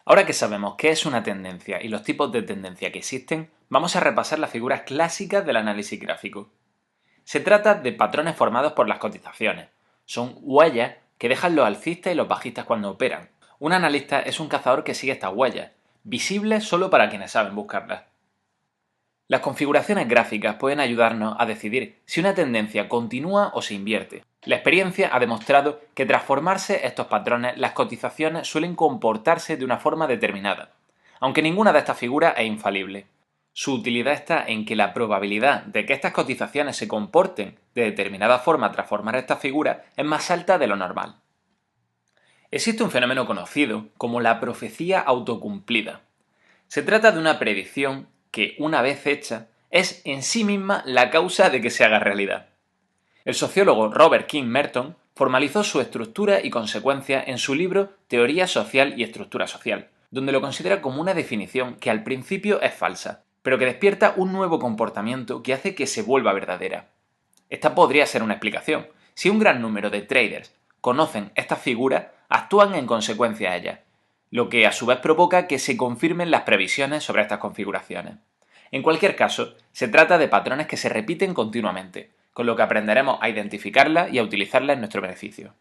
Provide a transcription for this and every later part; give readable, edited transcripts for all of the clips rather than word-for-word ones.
Ahora que sabemos qué es una tendencia y los tipos de tendencia que existen, vamos a repasar las figuras clásicas del análisis gráfico. Se trata de patrones formados por las cotizaciones. Son huellas que dejan los alcistas y los bajistas cuando operan. Un analista es un cazador que sigue estas huellas, visibles solo para quienes saben buscarlas. Las configuraciones gráficas pueden ayudarnos a decidir si una tendencia continúa o se invierte. La experiencia ha demostrado que tras formarse estos patrones, las cotizaciones suelen comportarse de una forma determinada, aunque ninguna de estas figuras es infalible. Su utilidad está en que la probabilidad de que estas cotizaciones se comporten de determinada forma tras formar estas figuras es más alta de lo normal. Existe un fenómeno conocido como la profecía autocumplida. Se trata de una predicción que, una vez hecha, es en sí misma la causa de que se haga realidad. El sociólogo Robert King Merton formalizó su estructura y consecuencias en su libro Teoría social y estructura social, donde lo considera como una definición que al principio es falsa, pero que despierta un nuevo comportamiento que hace que se vuelva verdadera. Esta podría ser una explicación. Si un gran número de traders conocen estas figuras, actúan en consecuencia a ellas, lo que a su vez provoca que se confirmen las previsiones sobre estas configuraciones. En cualquier caso, se trata de patrones que se repiten continuamente, con lo que aprenderemos a identificarlas y a utilizarlas en nuestro beneficio.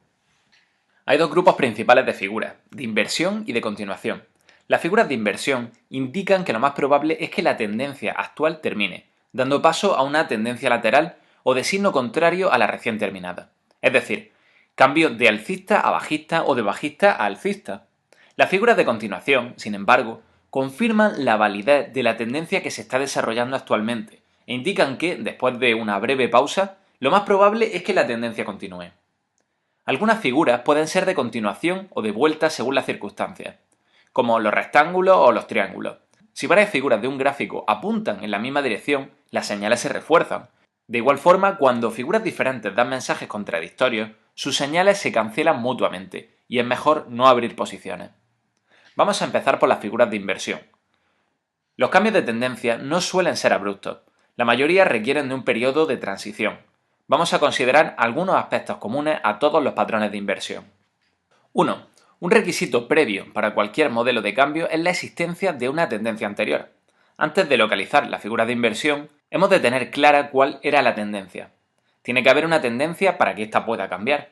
Hay dos grupos principales de figuras, de inversión y de continuación. Las figuras de inversión indican que lo más probable es que la tendencia actual termine, dando paso a una tendencia lateral o de signo contrario a la recién terminada. Es decir, cambio de alcista a bajista o de bajista a alcista. Las figuras de continuación, sin embargo, confirman la validez de la tendencia que se está desarrollando actualmente e indican que, después de una breve pausa, lo más probable es que la tendencia continúe. Algunas figuras pueden ser de continuación o de vuelta según las circunstancias, como los rectángulos o los triángulos. Si varias figuras de un gráfico apuntan en la misma dirección, las señales se refuerzan. De igual forma, cuando figuras diferentes dan mensajes contradictorios, sus señales se cancelan mutuamente y es mejor no abrir posiciones. Vamos a empezar por las figuras de inversión. Los cambios de tendencia no suelen ser abruptos. La mayoría requieren de un periodo de transición. Vamos a considerar algunos aspectos comunes a todos los patrones de inversión. 1. Un requisito previo para cualquier modelo de cambio es la existencia de una tendencia anterior. Antes de localizar la figura de inversión, hemos de tener clara cuál era la tendencia. Tiene que haber una tendencia para que ésta pueda cambiar.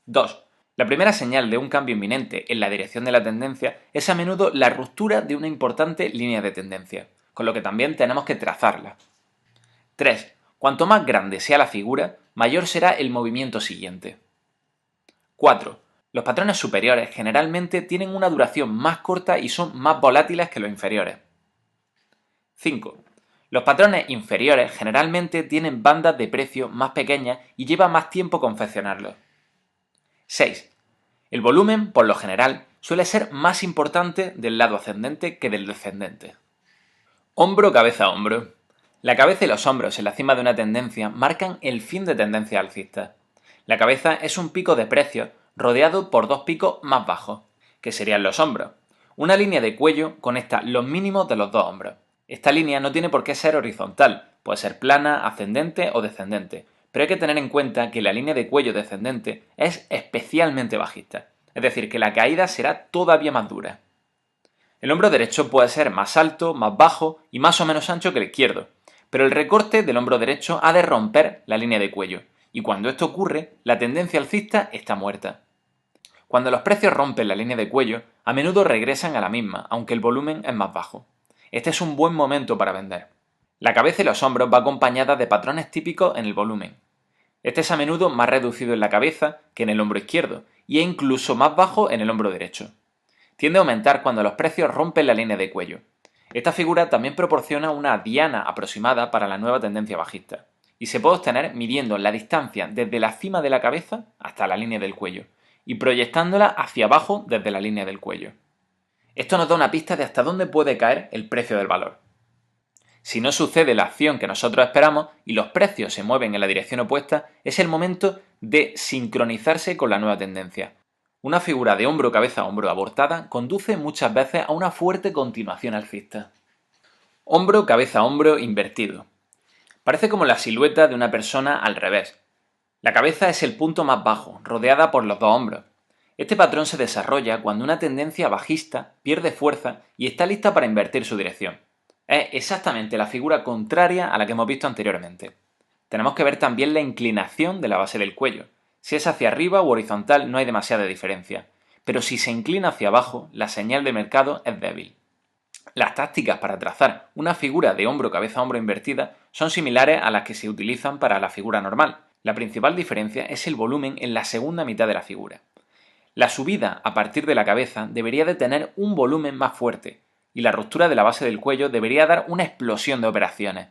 2. La primera señal de un cambio inminente en la dirección de la tendencia es a menudo la ruptura de una importante línea de tendencia, con lo que también tenemos que trazarla. 3. Cuanto más grande sea la figura, mayor será el movimiento siguiente. 4. Los patrones superiores generalmente tienen una duración más corta y son más volátiles que los inferiores. 5. Los patrones inferiores generalmente tienen bandas de precio más pequeñas y lleva más tiempo confeccionarlos. 6. El volumen, por lo general, suele ser más importante del lado ascendente que del descendente. Hombro, cabeza, hombro. La cabeza y los hombros en la cima de una tendencia marcan el fin de tendencia alcista. La cabeza es un pico de precios rodeado por dos picos más bajos, que serían los hombros. Una línea de cuello conecta los mínimos de los dos hombros. Esta línea no tiene por qué ser horizontal, puede ser plana, ascendente o descendente, pero hay que tener en cuenta que la línea de cuello descendente es especialmente bajista, es decir, que la caída será todavía más dura. El hombro derecho puede ser más alto, más bajo y más o menos ancho que el izquierdo, pero el recorte del hombro derecho ha de romper la línea de cuello, y cuando esto ocurre, la tendencia alcista está muerta. Cuando los precios rompen la línea de cuello, a menudo regresan a la misma, aunque el volumen es más bajo. Este es un buen momento para vender. La cabeza y los hombros va acompañada de patrones típicos en el volumen. Este es a menudo más reducido en la cabeza que en el hombro izquierdo, y es incluso más bajo en el hombro derecho. Tiende a aumentar cuando los precios rompen la línea de cuello. Esta figura también proporciona una diana aproximada para la nueva tendencia bajista, y se puede obtener midiendo la distancia desde la cima de la cabeza hasta la línea del cuello, y proyectándola hacia abajo desde la línea del cuello. Esto nos da una pista de hasta dónde puede caer el precio del valor. Si no sucede la acción que nosotros esperamos y los precios se mueven en la dirección opuesta, es el momento de sincronizarse con la nueva tendencia. Una figura de hombro, cabeza, hombro abortada conduce muchas veces a una fuerte continuación alcista. Hombro, cabeza, hombro invertido. Parece como la silueta de una persona al revés. La cabeza es el punto más bajo, rodeada por los dos hombros. Este patrón se desarrolla cuando una tendencia bajista pierde fuerza y está lista para invertir su dirección. Es exactamente la figura contraria a la que hemos visto anteriormente. Tenemos que ver también la inclinación de la base del cuello. Si es hacia arriba u horizontal no hay demasiada diferencia, pero si se inclina hacia abajo, la señal de mercado es débil. Las tácticas para trazar una figura de hombro cabeza hombro invertida son similares a las que se utilizan para la figura normal. La principal diferencia es el volumen en la segunda mitad de la figura. La subida a partir de la cabeza debería de tener un volumen más fuerte y la ruptura de la base del cuello debería dar una explosión de operaciones.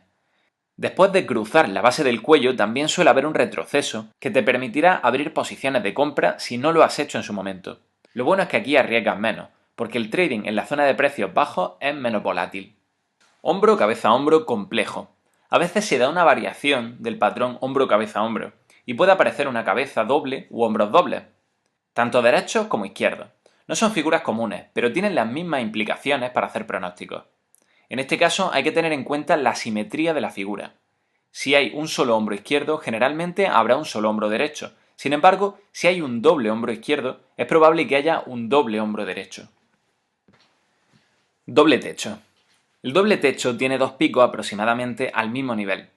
Después de cruzar la base del cuello también suele haber un retroceso que te permitirá abrir posiciones de compra si no lo has hecho en su momento. Lo bueno es que aquí arriesgas menos, porque el trading en la zona de precios bajos es menos volátil. Hombro cabeza hombro complejo. A veces se da una variación del patrón hombro cabeza hombro y puede aparecer una cabeza doble u hombros dobles, tanto derechos como izquierdos. No son figuras comunes, pero tienen las mismas implicaciones para hacer pronósticos. En este caso hay que tener en cuenta la simetría de la figura. Si hay un solo hombro izquierdo, generalmente habrá un solo hombro derecho. Sin embargo, si hay un doble hombro izquierdo, es probable que haya un doble hombro derecho. Doble techo. El doble techo tiene dos picos aproximadamente al mismo nivel.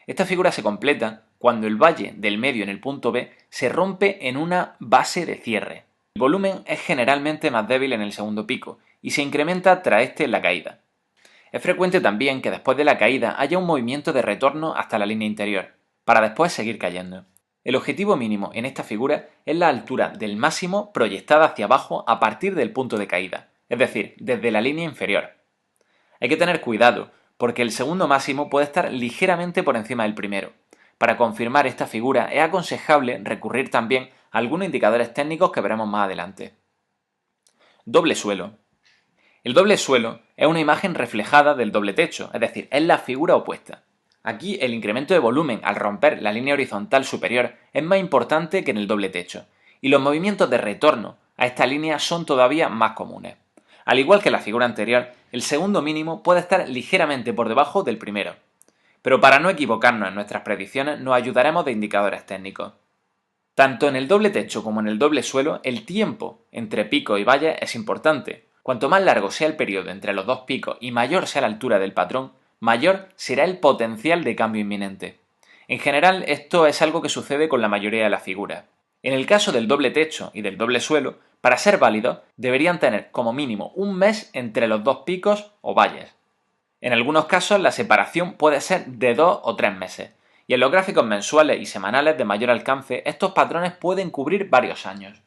Esta figura se completa cuando el valle del medio en el punto B se rompe en una base de cierre. El volumen es generalmente más débil en el segundo pico y se incrementa tras este en la caída. Es frecuente también que después de la caída haya un movimiento de retorno hasta la línea interior, para después seguir cayendo. El objetivo mínimo en esta figura es la altura del máximo proyectada hacia abajo a partir del punto de caída, es decir, desde la línea inferior. Hay que tener cuidado, porque el segundo máximo puede estar ligeramente por encima del primero. Para confirmar esta figura es aconsejable recurrir también a algunos indicadores técnicos que veremos más adelante. Doble suelo. El doble suelo es una imagen reflejada del doble techo, es decir, es la figura opuesta. Aquí el incremento de volumen al romper la línea horizontal superior es más importante que en el doble techo, y los movimientos de retorno a esta línea son todavía más comunes. Al igual que la figura anterior, el segundo mínimo puede estar ligeramente por debajo del primero. Pero para no equivocarnos en nuestras predicciones nos ayudaremos de indicadores técnicos. Tanto en el doble techo como en el doble suelo, el tiempo entre pico y valle es importante. Cuanto más largo sea el periodo entre los dos picos y mayor sea la altura del patrón, mayor será el potencial de cambio inminente. En general, esto es algo que sucede con la mayoría de las figuras. En el caso del doble techo y del doble suelo, para ser válidos, deberían tener como mínimo un mes entre los dos picos o valles. En algunos casos, la separación puede ser de 2 o 3 meses, y en los gráficos mensuales y semanales de mayor alcance, estos patrones pueden cubrir varios años.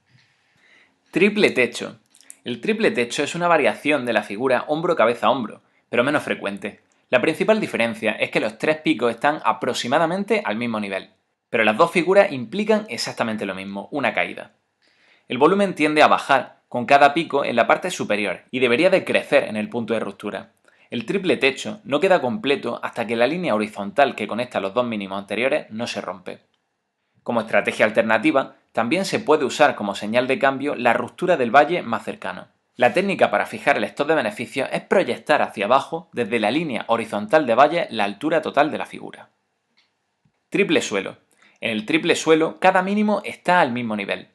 Triple techo. El triple techo es una variación de la figura hombro-cabeza-hombro, pero menos frecuente. La principal diferencia es que los tres picos están aproximadamente al mismo nivel, pero las dos figuras implican exactamente lo mismo, una caída. El volumen tiende a bajar con cada pico en la parte superior y debería de crecer en el punto de ruptura. El triple techo no queda completo hasta que la línea horizontal que conecta los dos mínimos anteriores no se rompe. Como estrategia alternativa, también se puede usar como señal de cambio la ruptura del valle más cercano. La técnica para fijar el stop de beneficios es proyectar hacia abajo desde la línea horizontal de valle la altura total de la figura. Triple suelo. En el triple suelo, cada mínimo está al mismo nivel.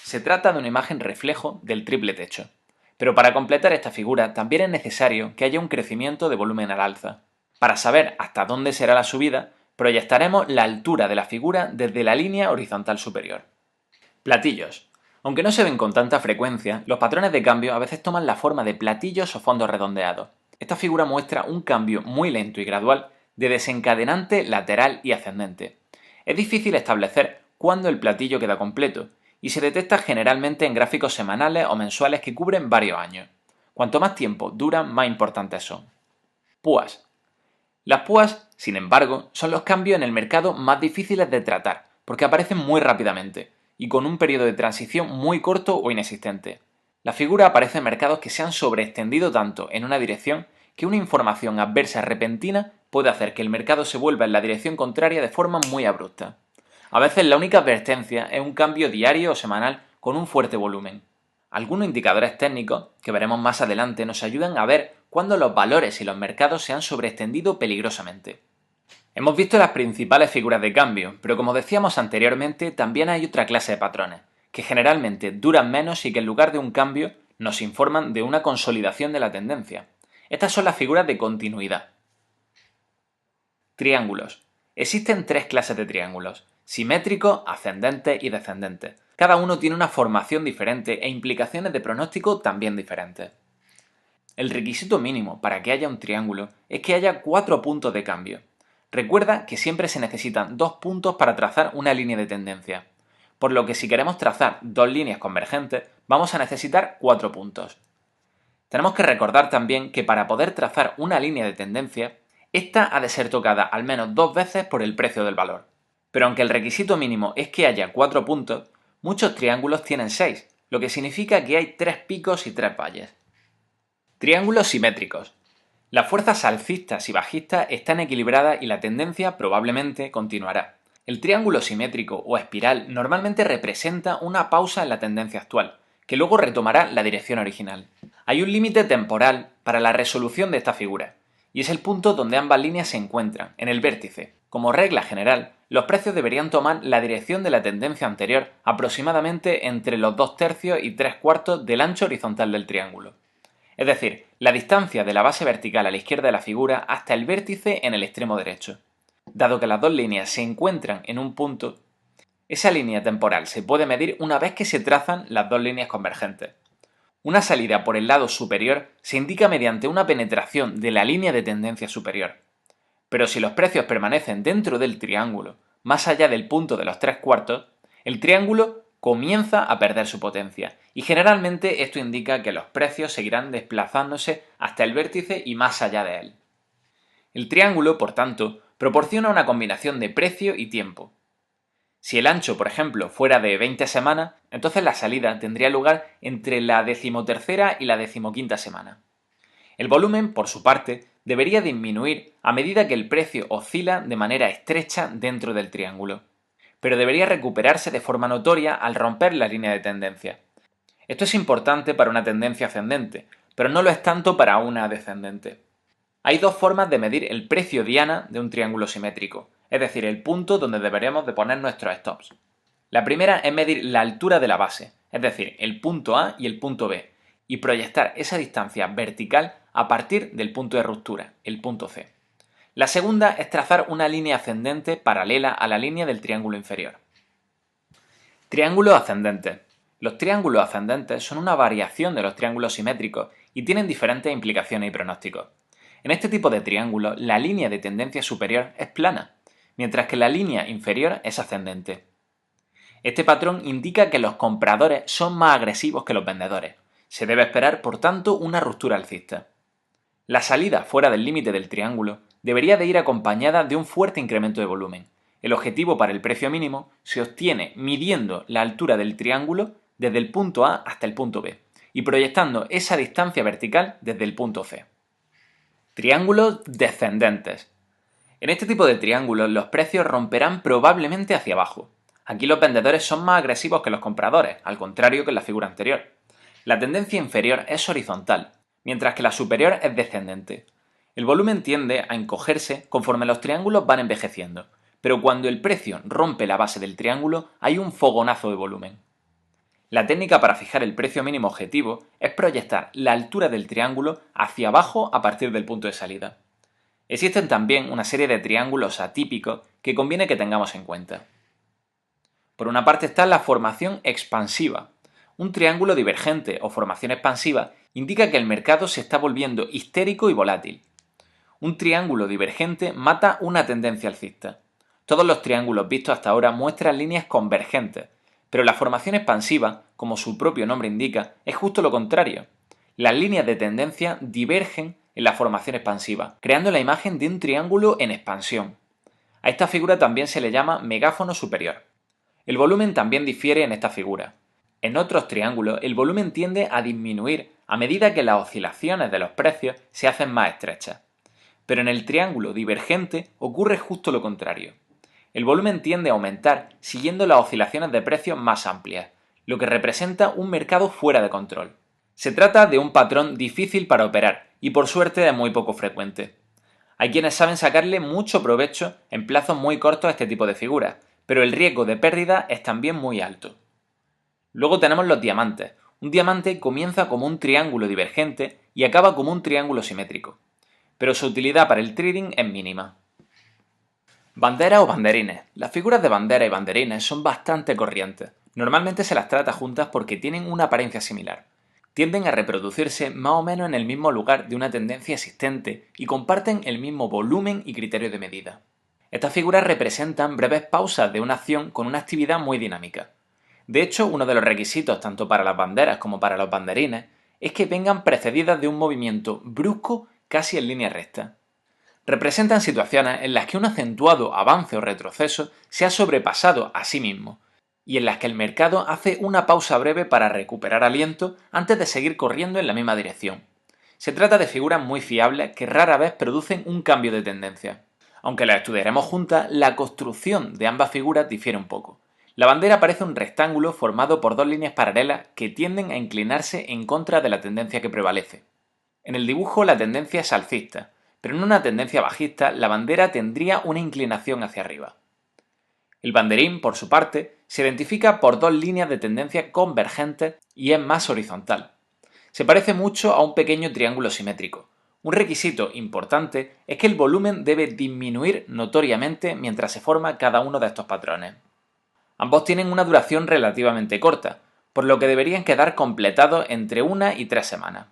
Se trata de una imagen reflejo del triple techo. Pero para completar esta figura también es necesario que haya un crecimiento de volumen al alza. Para saber hasta dónde será la subida, proyectaremos la altura de la figura desde la línea horizontal superior. Platillos. Aunque no se ven con tanta frecuencia, los patrones de cambio a veces toman la forma de platillos o fondos redondeados. Esta figura muestra un cambio muy lento y gradual de desencadenante, lateral y ascendente. Es difícil establecer cuándo el platillo queda completo, y se detecta generalmente en gráficos semanales o mensuales que cubren varios años. Cuanto más tiempo duran, más importantes son. Púas. Las púas, sin embargo, son los cambios en el mercado más difíciles de tratar, porque aparecen muy rápidamente, y con un periodo de transición muy corto o inexistente. La figura aparece en mercados que se han sobreextendido tanto en una dirección que una información adversa repentina puede hacer que el mercado se vuelva en la dirección contraria de forma muy abrupta. A veces la única advertencia es un cambio diario o semanal con un fuerte volumen. Algunos indicadores técnicos, que veremos más adelante, nos ayudan a ver cuándo los valores y los mercados se han sobreextendido peligrosamente. Hemos visto las principales figuras de cambio, pero como decíamos anteriormente, también hay otra clase de patrones, que generalmente duran menos y que en lugar de un cambio nos informan de una consolidación de la tendencia. Estas son las figuras de continuidad. Triángulos. Existen tres clases de triángulos: simétricos, ascendentes y descendentes. Cada uno tiene una formación diferente e implicaciones de pronóstico también diferentes. El requisito mínimo para que haya un triángulo es que haya 4 puntos de cambio. Recuerda que siempre se necesitan 2 puntos para trazar una línea de tendencia, por lo que si queremos trazar dos líneas convergentes vamos a necesitar 4 puntos. Tenemos que recordar también que para poder trazar una línea de tendencia, esta ha de ser tocada al menos 2 veces por el precio del valor. Pero aunque el requisito mínimo es que haya 4 puntos, muchos triángulos tienen 6, lo que significa que hay 3 picos y 3 valles. Triángulos simétricos. Las fuerzas alcistas y bajistas están equilibradas y la tendencia probablemente continuará. El triángulo simétrico o espiral normalmente representa una pausa en la tendencia actual, que luego retomará la dirección original. Hay un límite temporal para la resolución de esta figura, y es el punto donde ambas líneas se encuentran, en el vértice. Como regla general, los precios deberían tomar la dirección de la tendencia anterior aproximadamente entre los 2/3 y 3/4 del ancho horizontal del triángulo. Es decir, la distancia de la base vertical a la izquierda de la figura hasta el vértice en el extremo derecho. Dado que las dos líneas se encuentran en un punto, esa línea temporal se puede medir una vez que se trazan las dos líneas convergentes. Una salida por el lado superior se indica mediante una penetración de la línea de tendencia superior. Pero si los precios permanecen dentro del triángulo, más allá del punto de los 3/4, el triángulo comienza a perder su potencia, y generalmente esto indica que los precios seguirán desplazándose hasta el vértice y más allá de él. El triángulo, por tanto, proporciona una combinación de precio y tiempo. Si el ancho, por ejemplo, fuera de 20 semanas, entonces la salida tendría lugar entre la 13ª y la 15ª semana. El volumen, por su parte, debería disminuir a medida que el precio oscila de manera estrecha dentro del triángulo, pero debería recuperarse de forma notoria al romper la línea de tendencia. Esto es importante para una tendencia ascendente, pero no lo es tanto para una descendente. Hay dos formas de medir el precio diana de un triángulo simétrico, es decir, el punto donde deberemos de poner nuestros stops. La primera es medir la altura de la base, es decir, el punto A y el punto B, y proyectar esa distancia vertical a partir del punto de ruptura, el punto C. La segunda es trazar una línea ascendente paralela a la línea del triángulo inferior. Triángulos ascendentes. Los triángulos ascendentes son una variación de los triángulos simétricos y tienen diferentes implicaciones y pronósticos. En este tipo de triángulos, la línea de tendencia superior es plana, mientras que la línea inferior es ascendente. Este patrón indica que los compradores son más agresivos que los vendedores. Se debe esperar, por tanto, una ruptura alcista. La salida fuera del límite del triángulo debería de ir acompañada de un fuerte incremento de volumen. El objetivo para el precio mínimo se obtiene midiendo la altura del triángulo desde el punto A hasta el punto B y proyectando esa distancia vertical desde el punto C. Triángulos descendentes. En este tipo de triángulos los precios romperán probablemente hacia abajo. Aquí los vendedores son más agresivos que los compradores, al contrario que en la figura anterior. La tendencia inferior es horizontal, mientras que la superior es descendente. El volumen tiende a encogerse conforme los triángulos van envejeciendo, pero cuando el precio rompe la base del triángulo hay un fogonazo de volumen. La técnica para fijar el precio mínimo objetivo es proyectar la altura del triángulo hacia abajo a partir del punto de salida. Existen también una serie de triángulos atípicos que conviene que tengamos en cuenta. Por una parte está la formación expansiva. Un triángulo divergente o formación expansiva indica que el mercado se está volviendo histérico y volátil. Un triángulo divergente mata una tendencia alcista. Todos los triángulos vistos hasta ahora muestran líneas convergentes, pero la formación expansiva, como su propio nombre indica, es justo lo contrario. Las líneas de tendencia divergen en la formación expansiva, creando la imagen de un triángulo en expansión. A esta figura también se le llama megáfono superior. El volumen también difiere en esta figura. En otros triángulos, el volumen tiende a disminuir a medida que las oscilaciones de los precios se hacen más estrechas. Pero en el triángulo divergente ocurre justo lo contrario. El volumen tiende a aumentar siguiendo las oscilaciones de precios más amplias, lo que representa un mercado fuera de control. Se trata de un patrón difícil para operar y por suerte es muy poco frecuente. Hay quienes saben sacarle mucho provecho en plazos muy cortos a este tipo de figuras, pero el riesgo de pérdida es también muy alto. Luego tenemos los diamantes. Un diamante comienza como un triángulo divergente y acaba como un triángulo simétrico, pero su utilidad para el trading es mínima. Banderas o banderines. Las figuras de bandera y banderines son bastante corrientes. Normalmente se las trata juntas porque tienen una apariencia similar. Tienden a reproducirse más o menos en el mismo lugar de una tendencia existente y comparten el mismo volumen y criterio de medida. Estas figuras representan breves pausas de una acción con una actividad muy dinámica. De hecho, uno de los requisitos tanto para las banderas como para los banderines es que vengan precedidas de un movimiento brusco casi en línea recta. Representan situaciones en las que un acentuado avance o retroceso se ha sobrepasado a sí mismo, y en las que el mercado hace una pausa breve para recuperar aliento antes de seguir corriendo en la misma dirección. Se trata de figuras muy fiables que rara vez producen un cambio de tendencia. Aunque las estudiaremos juntas, la construcción de ambas figuras difiere un poco. La bandera parece un rectángulo formado por dos líneas paralelas que tienden a inclinarse en contra de la tendencia que prevalece. En el dibujo la tendencia es alcista, pero en una tendencia bajista la bandera tendría una inclinación hacia arriba. El banderín, por su parte, se identifica por dos líneas de tendencia convergentes y es más horizontal. Se parece mucho a un pequeño triángulo simétrico. Un requisito importante es que el volumen debe disminuir notoriamente mientras se forma cada uno de estos patrones. Ambos tienen una duración relativamente corta, por lo que deberían quedar completados entre 1 y 3 semanas.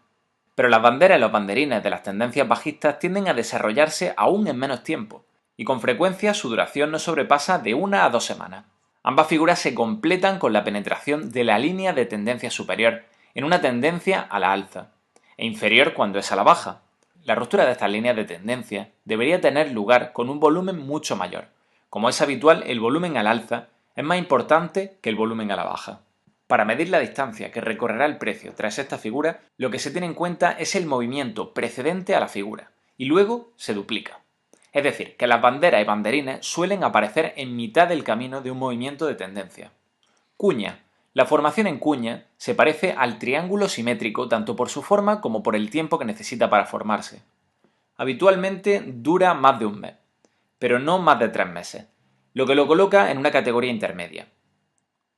Pero las banderas y los banderines de las tendencias bajistas tienden a desarrollarse aún en menos tiempo, y con frecuencia su duración no sobrepasa de 1 a 2 semanas. Ambas figuras se completan con la penetración de la línea de tendencia superior en una tendencia a la alza, e inferior cuando es a la baja. La ruptura de estas líneas de tendencia debería tener lugar con un volumen mucho mayor. Como es habitual, el volumen al alza es más importante que el volumen a la baja. Para medir la distancia que recorrerá el precio tras esta figura, lo que se tiene en cuenta es el movimiento precedente a la figura, y luego se duplica. Es decir, que las banderas y banderines suelen aparecer en mitad del camino de un movimiento de tendencia. Cuña. La formación en cuña se parece al triángulo simétrico tanto por su forma como por el tiempo que necesita para formarse. Habitualmente dura más de un mes, pero no más de 3 meses, lo que lo coloca en una categoría intermedia.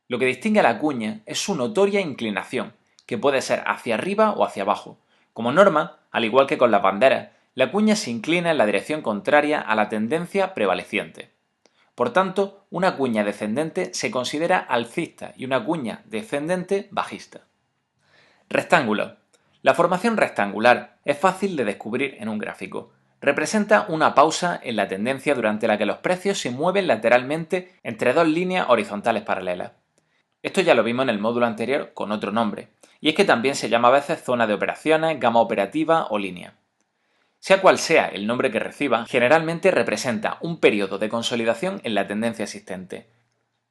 Lo que distingue a la cuña es su notoria inclinación, que puede ser hacia arriba o hacia abajo. Como norma, al igual que con las banderas, la cuña se inclina en la dirección contraria a la tendencia prevaleciente. Por tanto, una cuña descendente se considera alcista y una cuña descendente bajista. Rectángulo. La formación rectangular es fácil de descubrir en un gráfico. Representa una pausa en la tendencia durante la que los precios se mueven lateralmente entre dos líneas horizontales paralelas. Esto ya lo vimos en el módulo anterior con otro nombre, y es que también se llama a veces zona de operaciones, gama operativa o línea. Sea cual sea el nombre que reciba, generalmente representa un periodo de consolidación en la tendencia existente,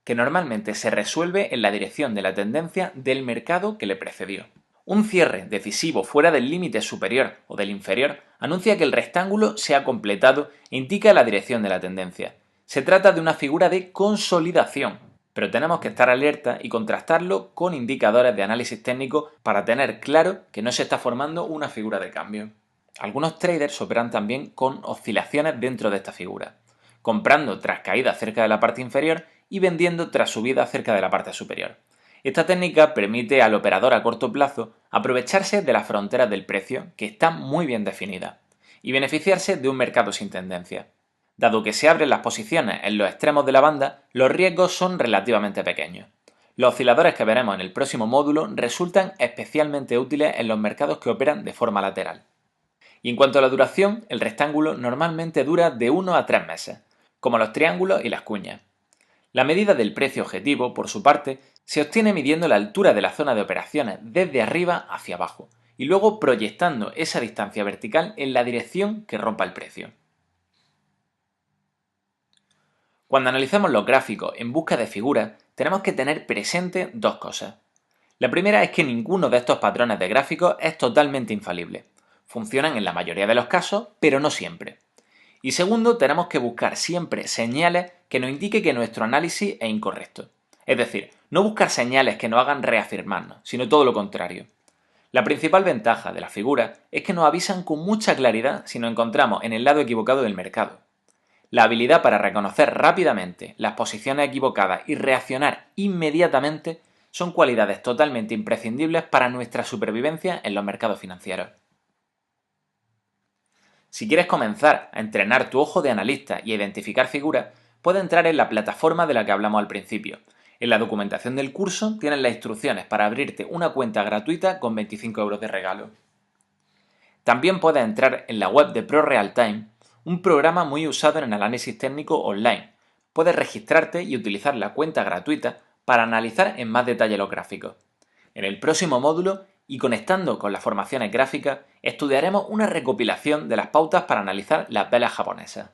que normalmente se resuelve en la dirección de la tendencia del mercado que le precedió. Un cierre decisivo fuera del límite superior o del inferior anuncia que el rectángulo se ha completado e indica la dirección de la tendencia. Se trata de una figura de consolidación, pero tenemos que estar alerta y contrastarlo con indicadores de análisis técnico para tener claro que no se está formando una figura de cambio. Algunos traders operan también con oscilaciones dentro de esta figura, comprando tras caída cerca de la parte inferior y vendiendo tras subida cerca de la parte superior. Esta técnica permite al operador a corto plazo aprovecharse de las fronteras del precio, que están muy bien definidas, y beneficiarse de un mercado sin tendencia. Dado que se abren las posiciones en los extremos de la banda, los riesgos son relativamente pequeños. Los osciladores que veremos en el próximo módulo resultan especialmente útiles en los mercados que operan de forma lateral. Y en cuanto a la duración, el rectángulo normalmente dura de 1 a 3 meses, como los triángulos y las cuñas. La medida del precio objetivo, por su parte, se obtiene midiendo la altura de la zona de operaciones desde arriba hacia abajo, y luego proyectando esa distancia vertical en la dirección que rompa el precio. Cuando analicemos los gráficos en busca de figuras, tenemos que tener presente dos cosas. La primera es que ninguno de estos patrones de gráficos es totalmente infalible. Funcionan en la mayoría de los casos, pero no siempre. Y segundo, tenemos que buscar siempre señales que nos indiquen que nuestro análisis es incorrecto. Es decir, no buscar señales que nos hagan reafirmarnos, sino todo lo contrario. La principal ventaja de las figuras es que nos avisan con mucha claridad si nos encontramos en el lado equivocado del mercado. La habilidad para reconocer rápidamente las posiciones equivocadas y reaccionar inmediatamente son cualidades totalmente imprescindibles para nuestra supervivencia en los mercados financieros. Si quieres comenzar a entrenar tu ojo de analista y a identificar figuras, puedes entrar en la plataforma de la que hablamos al principio. En la documentación del curso tienes las instrucciones para abrirte una cuenta gratuita con 25 euros de regalo. También puedes entrar en la web de ProRealTime, un programa muy usado en el análisis técnico online. Puedes registrarte y utilizar la cuenta gratuita para analizar en más detalle los gráficos. En el próximo módulo, y conectando con las formaciones gráficas, estudiaremos una recopilación de las pautas para analizar las velas japonesas.